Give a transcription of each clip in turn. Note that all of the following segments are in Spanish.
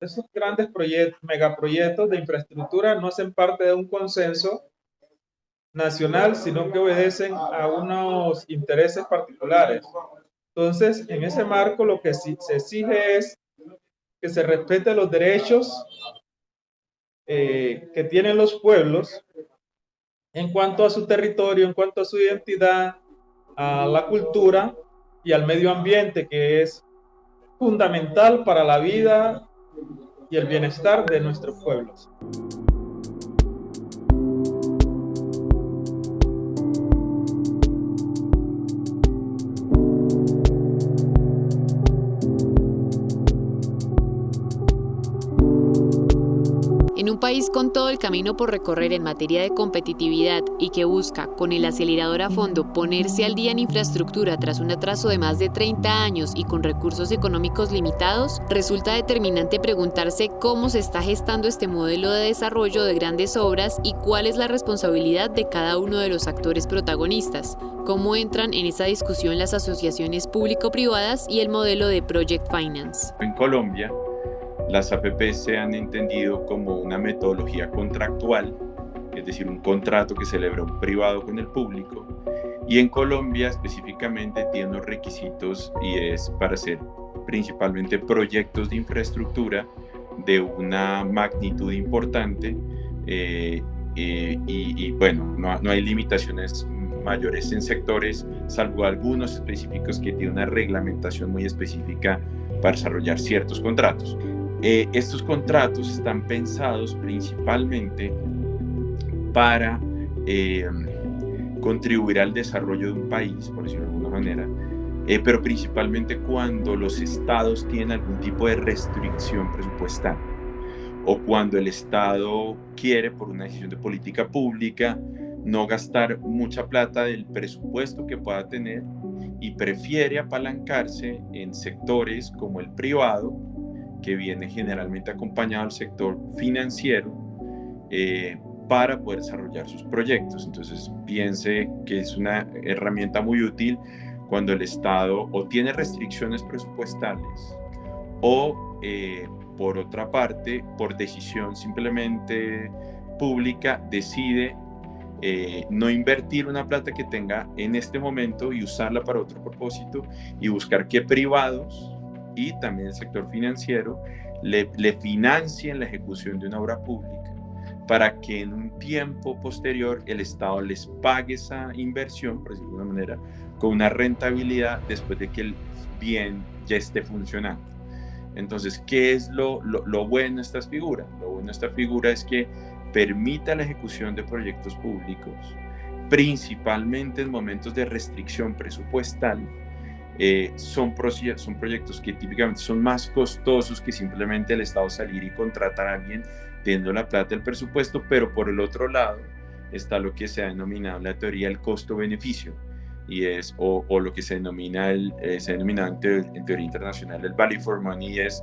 esos grandes proyectos, megaproyectos de infraestructura no hacen parte de un consenso nacional, sino que obedecen a unos intereses particulares. Entonces, en ese marco, lo que se exige es que se respeten los derechos que tienen los pueblos en cuanto a su territorio, en cuanto a su identidad, a la cultura y al medio ambiente, que es fundamental para la vida y el bienestar de nuestros pueblos. En un país con todo el camino por recorrer en materia de competitividad y que busca, con el acelerador a fondo, ponerse al día en infraestructura tras un atraso de más de 30 años y con recursos económicos limitados, resulta determinante preguntarse cómo se está gestando este modelo de desarrollo de grandes obras y cuál es la responsabilidad de cada uno de los actores protagonistas, cómo entran en esa discusión las asociaciones público-privadas y el modelo de Project Finance. En Colombia, las APP se han entendido como una metodología contractual, es decir, un contrato que celebra un privado con el público, y en Colombia específicamente tiene unos requisitos y es para hacer principalmente proyectos de infraestructura de una magnitud importante y bueno, no hay limitaciones mayores en sectores, salvo algunos específicos que tienen una reglamentación muy específica para desarrollar ciertos contratos. Estos contratos están pensados principalmente para contribuir al desarrollo de un país, por decirlo de alguna manera, pero principalmente cuando los estados tienen algún tipo de restricción presupuestal o cuando el estado quiere, por una decisión de política pública, no gastar mucha plata del presupuesto que pueda tener y prefiere apalancarse en sectores como el privado, que viene generalmente acompañado del sector financiero para poder desarrollar sus proyectos. Entonces piense que es una herramienta muy útil cuando el Estado o tiene restricciones presupuestales o por otra parte, por decisión simplemente pública, decide no invertir una plata que tenga en este momento y usarla para otro propósito y buscar que privados y también el sector financiero le financien la ejecución de una obra pública para que en un tiempo posterior el Estado les pague esa inversión, por decirlo de alguna manera, con una rentabilidad después de que el bien ya esté funcionando. Entonces, ¿qué es lo bueno de estas figuras? Lo bueno de esta figura es que permita la ejecución de proyectos públicos, principalmente en momentos de restricción presupuestal. Son proyectos que típicamente son más costosos que simplemente el Estado salir y contratar a alguien teniendo la plata del presupuesto, pero por el otro lado está lo que se ha denominado la teoría del costo-beneficio, y es, o lo que se denomina, se ha denominado en teoría internacional el value for money, y es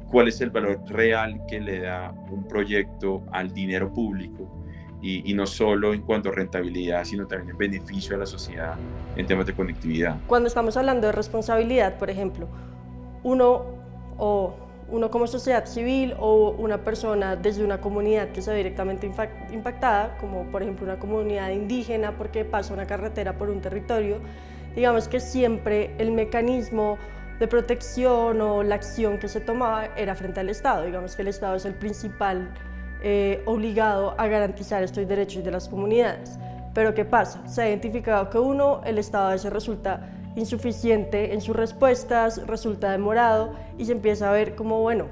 cuál es el valor real que le da un proyecto al dinero público, y no solo en cuanto a rentabilidad, sino también en beneficio a la sociedad en temas de conectividad. Cuando estamos hablando de responsabilidad, por ejemplo, uno como sociedad civil o una persona desde una comunidad que se ve directamente impactada, como por ejemplo una comunidad indígena porque pasa una carretera por un territorio, digamos que siempre el mecanismo de protección o la acción que se tomaba era frente al Estado. Digamos que el Estado es el principal obligado a garantizar estos derechos de las comunidades. Pero ¿qué pasa? Se ha identificado que el Estado a veces resulta insuficiente en sus respuestas, resulta demorado y se empieza a ver como, bueno,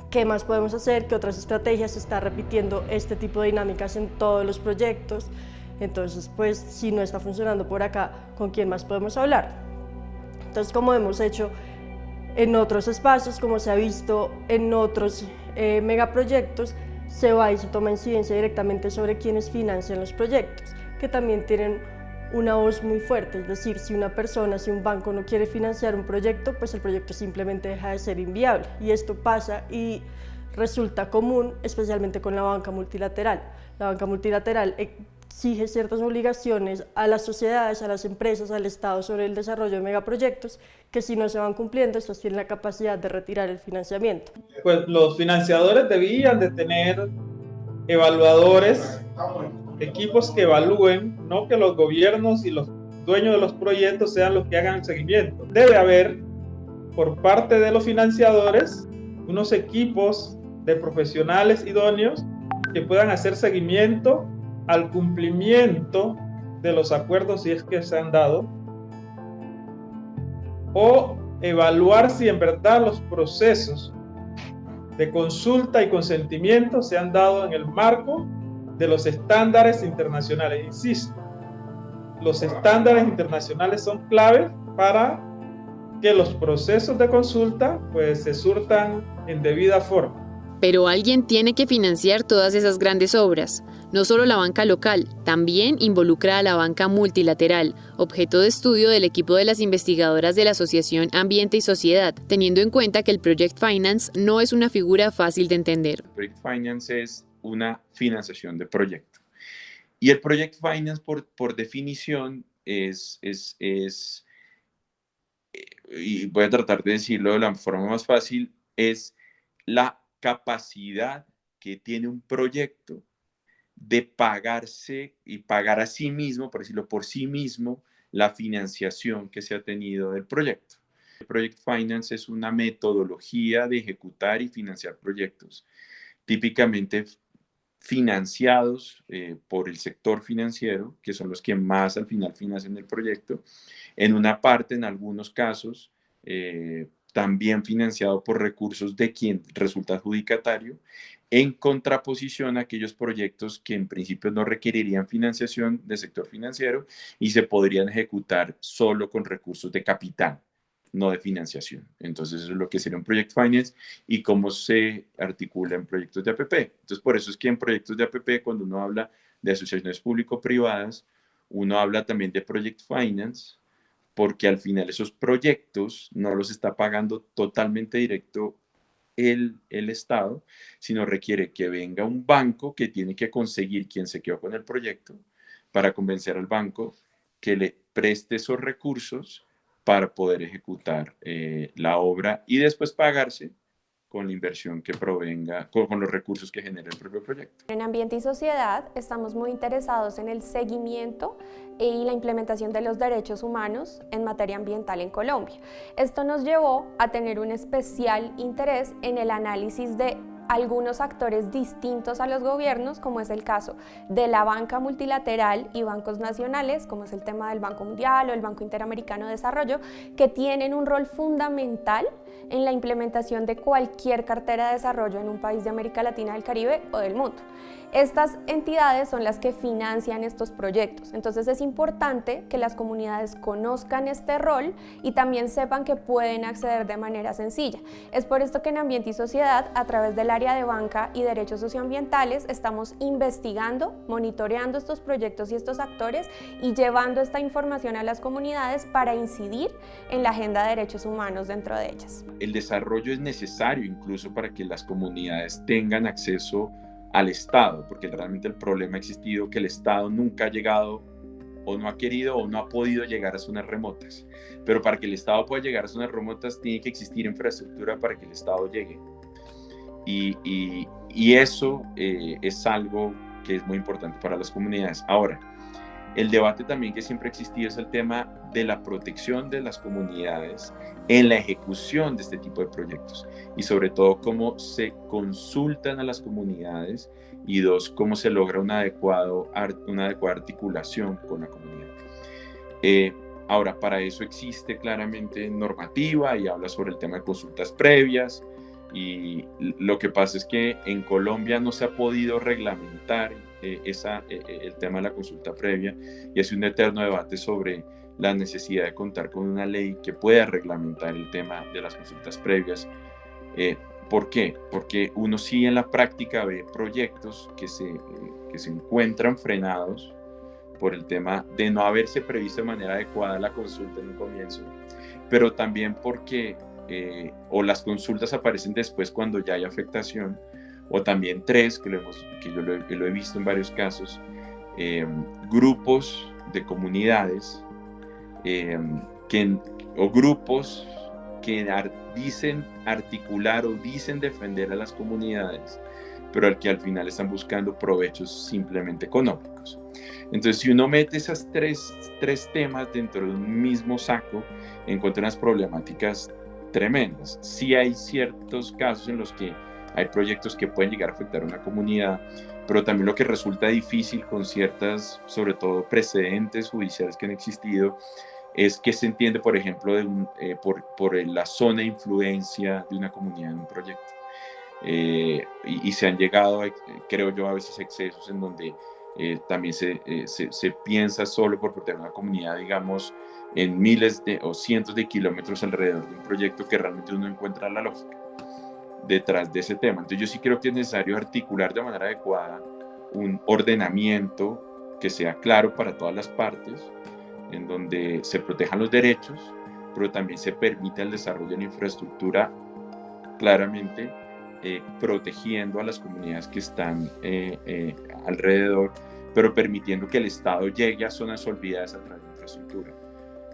¿qué más podemos hacer? ¿Qué otras estrategias? Se está repitiendo este tipo de dinámicas en todos los proyectos. Entonces, pues, si no está funcionando por acá, ¿con quién más podemos hablar? Entonces, como hemos hecho en otros espacios, como se ha visto en otros megaproyectos, se va y se toma incidencia directamente sobre quienes financian los proyectos, que también tienen una voz muy fuerte. Es decir, si una persona, si un banco no quiere financiar un proyecto, pues el proyecto simplemente deja de ser inviable. Y esto pasa y resulta común, especialmente con la banca multilateral. La banca multilateral exige ciertas obligaciones a las sociedades, a las empresas, al Estado sobre el desarrollo de megaproyectos, que si no se van cumpliendo, estos tienen la capacidad de retirar el financiamiento. Pues los financiadores debían de tener evaluadores, equipos que evalúen, no que los gobiernos y los dueños de los proyectos sean los que hagan el seguimiento. Debe haber, por parte de los financiadores, unos equipos de profesionales idóneos que puedan hacer seguimiento al cumplimiento de los acuerdos si es que se han dado, o evaluar si en verdad los procesos de consulta y consentimiento se han dado en el marco de los estándares internacionales. Insisto, los estándares internacionales son claves para que los procesos de consulta pues se surtan en debida forma. Pero alguien tiene que financiar todas esas grandes obras. No solo la banca local, también involucra a la banca multilateral, objeto de estudio del equipo de las investigadoras de la Asociación Ambiente y Sociedad, teniendo en cuenta que el Project Finance no es una figura fácil de entender. Project Finance es una financiación de proyecto. Y el Project Finance, por definición, y voy a tratar de decirlo de la forma más fácil, es la capacidad que tiene un proyecto de pagarse y pagar a sí mismo, por decirlo por sí mismo, la financiación que se ha tenido del proyecto. El Project Finance es una metodología de ejecutar y financiar proyectos, típicamente financiados por el sector financiero, que son los que más al final financian el proyecto, en una parte, en algunos casos, también financiado por recursos de quien resulta adjudicatario, en contraposición a aquellos proyectos que en principio no requerirían financiación del sector financiero y se podrían ejecutar solo con recursos de capital, no de financiación. Entonces eso es lo que sería un Project Finance y cómo se articula en proyectos de APP. Entonces por eso es que en proyectos de APP, cuando uno habla de asociaciones público-privadas, uno habla también de Project Finance, porque al final esos proyectos no los está pagando totalmente directo el Estado, sino requiere que venga un banco que tiene que conseguir quien se quedó con el proyecto para convencer al banco que le preste esos recursos para poder ejecutar la obra y después pagarse con la inversión que provenga, con los recursos que genera el propio proyecto. En Ambiente y Sociedad estamos muy interesados en el seguimiento y la implementación de los derechos humanos en materia ambiental en Colombia. Esto nos llevó a tener un especial interés en el análisis de algunos actores distintos a los gobiernos, como es el caso de la banca multilateral y bancos nacionales, como es el tema del Banco Mundial o el Banco Interamericano de Desarrollo, que tienen un rol fundamental en la implementación de cualquier cartera de desarrollo en un país de América Latina, del Caribe o del mundo. Estas entidades son las que financian estos proyectos, entonces es importante que las comunidades conozcan este rol y también sepan que pueden acceder de manera sencilla. Es por esto que en Ambiente y Sociedad, a través del área de banca y derechos socioambientales, estamos investigando, monitoreando estos proyectos y estos actores y llevando esta información a las comunidades para incidir en la agenda de derechos humanos dentro de ellas. El desarrollo es necesario incluso para que las comunidades tengan acceso al Estado, porque realmente el problema ha existido que el Estado nunca ha llegado o no ha querido o no ha podido llegar a zonas remotas. Pero para que el Estado pueda llegar a zonas remotas tiene que existir infraestructura para que el Estado llegue. Y eso es algo que es muy importante para las comunidades. Ahora, el debate también que siempre ha existido es el tema de la protección de las comunidades en la ejecución de este tipo de proyectos y sobre todo cómo se consultan a las comunidades y dos, cómo se logra una adecuada articulación con la comunidad. Ahora, para eso existe claramente normativa y habla sobre el tema de consultas previas y lo que pasa es que en Colombia no se ha podido reglamentar el tema de la consulta previa y es un eterno debate sobre la necesidad de contar con una ley que pueda reglamentar el tema de las consultas previas. ¿Por qué? Porque uno sí en la práctica ve proyectos que se encuentran frenados por el tema de no haberse previsto de manera adecuada la consulta en un comienzo, pero también porque o las consultas aparecen después cuando ya hay afectación, o también tres, que yo lo he visto en varios casos, grupos de comunidades o grupos que dicen articular o dicen defender a las comunidades, pero al final están buscando provechos simplemente económicos. Entonces, si uno mete esos tres temas dentro de un mismo saco, encuentra unas problemáticas tremendas. Sí hay ciertos casos en los que hay proyectos que pueden llegar a afectar a una comunidad, pero también lo que resulta difícil con ciertas, sobre todo precedentes judiciales que han existido, es que se entiende, por ejemplo, por la zona de influencia de una comunidad en un proyecto. Y se han llegado, creo yo, a veces excesos en donde también se piensa solo por proteger una comunidad, digamos, en miles o cientos de kilómetros alrededor de un proyecto que realmente uno encuentra la lógica detrás de ese tema. Entonces yo sí creo que es necesario articular de manera adecuada un ordenamiento que sea claro para todas las partes, en donde se protejan los derechos, pero también se permita el desarrollo de la infraestructura claramente protegiendo a las comunidades que están alrededor, pero permitiendo que el Estado llegue a zonas olvidadas a través de infraestructura.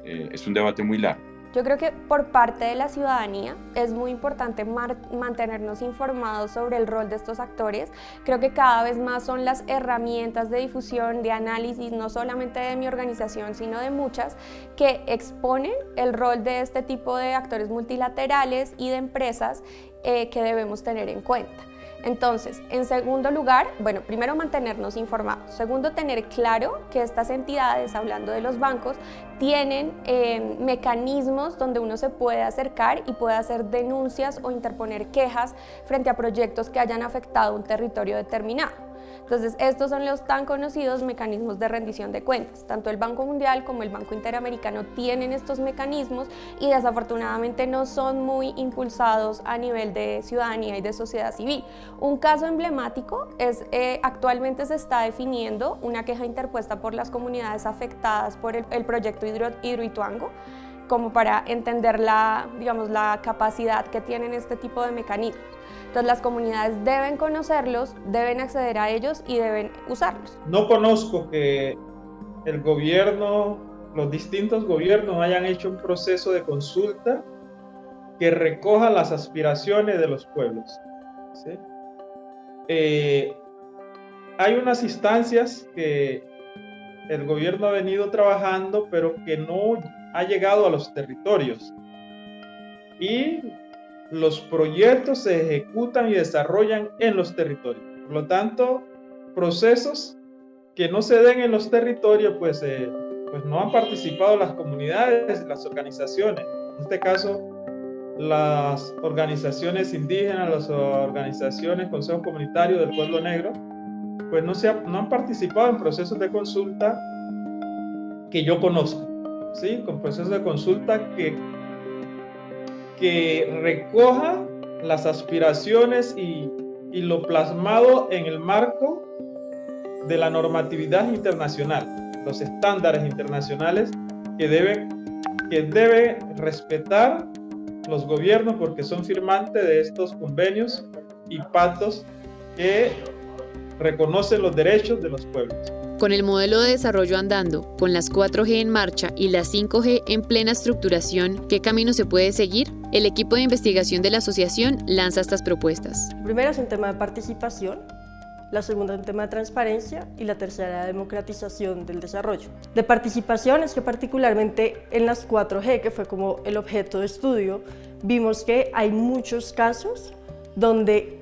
Es un debate muy largo. Yo creo que por parte de la ciudadanía es muy importante mantenernos informados sobre el rol de estos actores. Creo que cada vez más son las herramientas de difusión, de análisis, no solamente de mi organización, sino de muchas, que exponen el rol de este tipo de actores multilaterales y de empresas que debemos tener en cuenta. Entonces, en segundo lugar, bueno, primero mantenernos informados. Segundo, tener claro que estas entidades, hablando de los bancos, tienen mecanismos donde uno se puede acercar y puede hacer denuncias o interponer quejas frente a proyectos que hayan afectado un territorio determinado. Entonces, estos son los tan conocidos mecanismos de rendición de cuentas. Tanto el Banco Mundial como el Banco Interamericano tienen estos mecanismos y desafortunadamente no son muy impulsados a nivel de ciudadanía y de sociedad civil. Un caso emblemático es actualmente se está definiendo una queja interpuesta por las comunidades afectadas por el proyecto Hidroituango, como para entender la capacidad que tienen este tipo de mecanismos. Entonces las comunidades deben conocerlos, deben acceder a ellos y deben usarlos. No conozco que el gobierno, los distintos gobiernos hayan hecho un proceso de consulta que recoja las aspiraciones de los pueblos, ¿sí? Hay unas instancias que el gobierno ha venido trabajando, pero que no ha llegado a los territorios. Y los proyectos se ejecutan y desarrollan en los territorios. Por lo tanto, procesos que no se den en los territorios, pues no han participado las comunidades, las organizaciones. En este caso, las organizaciones indígenas, las organizaciones, consejos comunitarios del pueblo negro, pues no han participado en procesos de consulta que yo conozco, ¿sí? Con procesos de consulta que recoja las aspiraciones y lo plasmado en el marco de la normatividad internacional, los estándares internacionales que debe respetar los gobiernos porque son firmantes de estos convenios y pactos que reconocen los derechos de los pueblos. Con el modelo de desarrollo andando, con las 4G en marcha y las 5G en plena estructuración, ¿qué camino se puede seguir? El equipo de investigación de la asociación lanza estas propuestas. La primera es un tema de participación, la segunda es un tema de transparencia y la tercera de democratización del desarrollo. De participación es que particularmente en las 4G, que fue como el objeto de estudio, vimos que hay muchos casos donde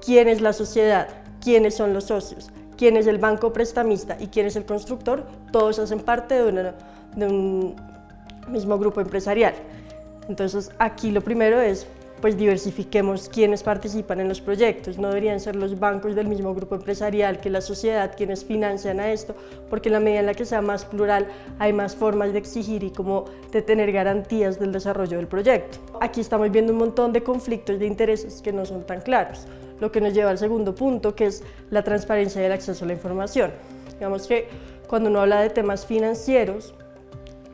quién es la sociedad, quiénes son los socios, quién es el banco prestamista y quién es el constructor, todos hacen parte de un mismo grupo empresarial. Entonces aquí lo primero es, pues diversifiquemos quiénes participan en los proyectos, no deberían ser los bancos del mismo grupo empresarial que la sociedad quienes financian a esto, porque en la medida en la que sea más plural hay más formas de exigir y como de tener garantías del desarrollo del proyecto. Aquí estamos viendo un montón de conflictos de intereses que no son tan claros, lo que nos lleva al segundo punto, que es la transparencia y el acceso a la información. Digamos que cuando uno habla de temas financieros,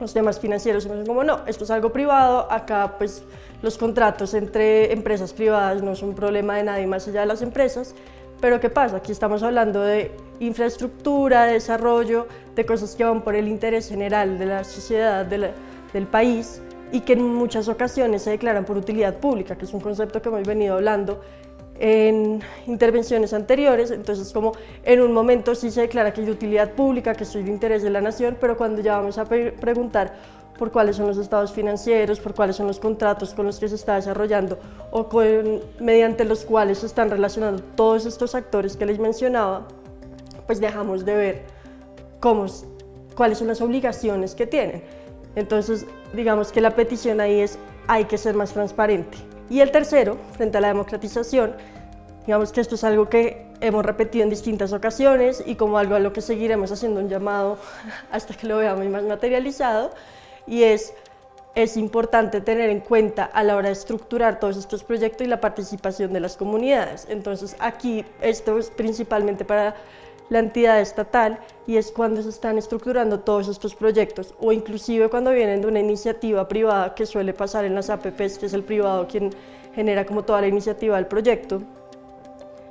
los temas financieros son como, no, esto es algo privado, acá pues los contratos entre empresas privadas no son un problema de nadie más allá de las empresas, Pero ¿qué pasa? Aquí estamos hablando de infraestructura, de desarrollo, de cosas que van por el interés general de la sociedad, del país, y que en muchas ocasiones se declaran por utilidad pública, que es un concepto que hemos venido hablando en intervenciones anteriores. Entonces, como en un momento sí se declara que es de utilidad pública, que es de interés de la nación, pero cuando ya vamos a preguntar por cuáles son los estados financieros, por cuáles son los contratos con los que se está desarrollando o mediante los cuales se están relacionando todos estos actores que les mencionaba, pues dejamos de ver cuáles son las obligaciones que tienen. Entonces, digamos que la petición ahí es: hay que ser más transparente. Y el tercero, frente a la democratización, digamos que esto es algo que hemos repetido en distintas ocasiones y como algo a lo que seguiremos haciendo un llamado hasta que lo veamos más materializado, y es importante tener en cuenta a la hora de estructurar todos estos proyectos y la participación de las comunidades. Entonces aquí esto es principalmente para la entidad estatal, y es cuando se están estructurando todos estos proyectos, o inclusive cuando vienen de una iniciativa privada, que suele pasar en las APPs, que es el privado quien genera como toda la iniciativa del proyecto.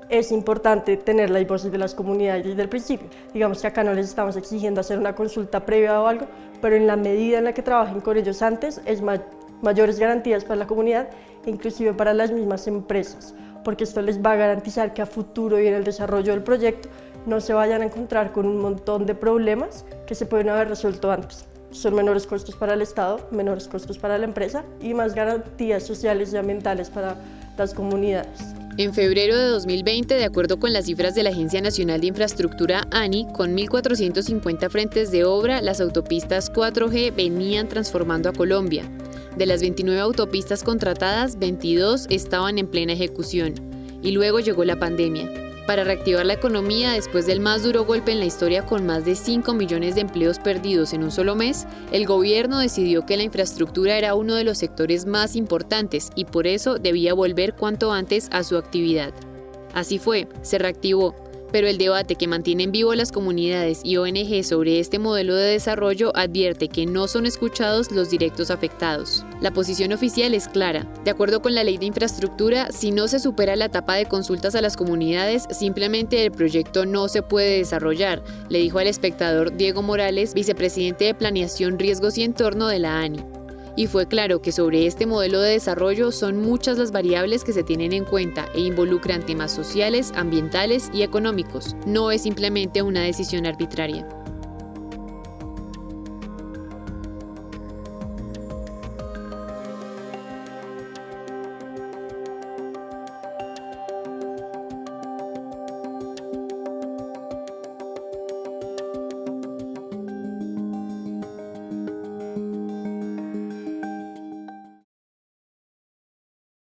Es importante tener las voces de las comunidades desde el principio. Digamos que acá no les estamos exigiendo hacer una consulta previa o algo, pero en la medida en la que trabajen con ellos antes, es mayores garantías para la comunidad, inclusive para las mismas empresas, porque esto les va a garantizar que a futuro y en el desarrollo del proyecto no se vayan a encontrar con un montón de problemas que se pueden haber resuelto antes. Son menores costos para el Estado, menores costos para la empresa y más garantías sociales y ambientales para las comunidades. En febrero de 2020, de acuerdo con las cifras de la Agencia Nacional de Infraestructura, ANI, con 1.450 frentes de obra, las autopistas 4G venían transformando a Colombia. De las 29 autopistas contratadas, 22 estaban en plena ejecución. Y luego llegó la pandemia. Para reactivar la economía después del más duro golpe en la historia, con más de 5 millones de empleos perdidos en un solo mes, el gobierno decidió que la infraestructura era uno de los sectores más importantes y por eso debía volver cuanto antes a su actividad. Así fue, se reactivó, pero el debate que mantienen vivo las comunidades y ONG sobre este modelo de desarrollo advierte que no son escuchados los directos afectados. La posición oficial es clara. De acuerdo con la Ley de Infraestructura, si no se supera la etapa de consultas a las comunidades, simplemente el proyecto no se puede desarrollar, le dijo al Espectador Diego Morales, vicepresidente de Planeación, Riesgos y Entorno de la ANI. Y fue claro que sobre este modelo de desarrollo son muchas las variables que se tienen en cuenta e involucran temas sociales, ambientales y económicos. No es simplemente una decisión arbitraria.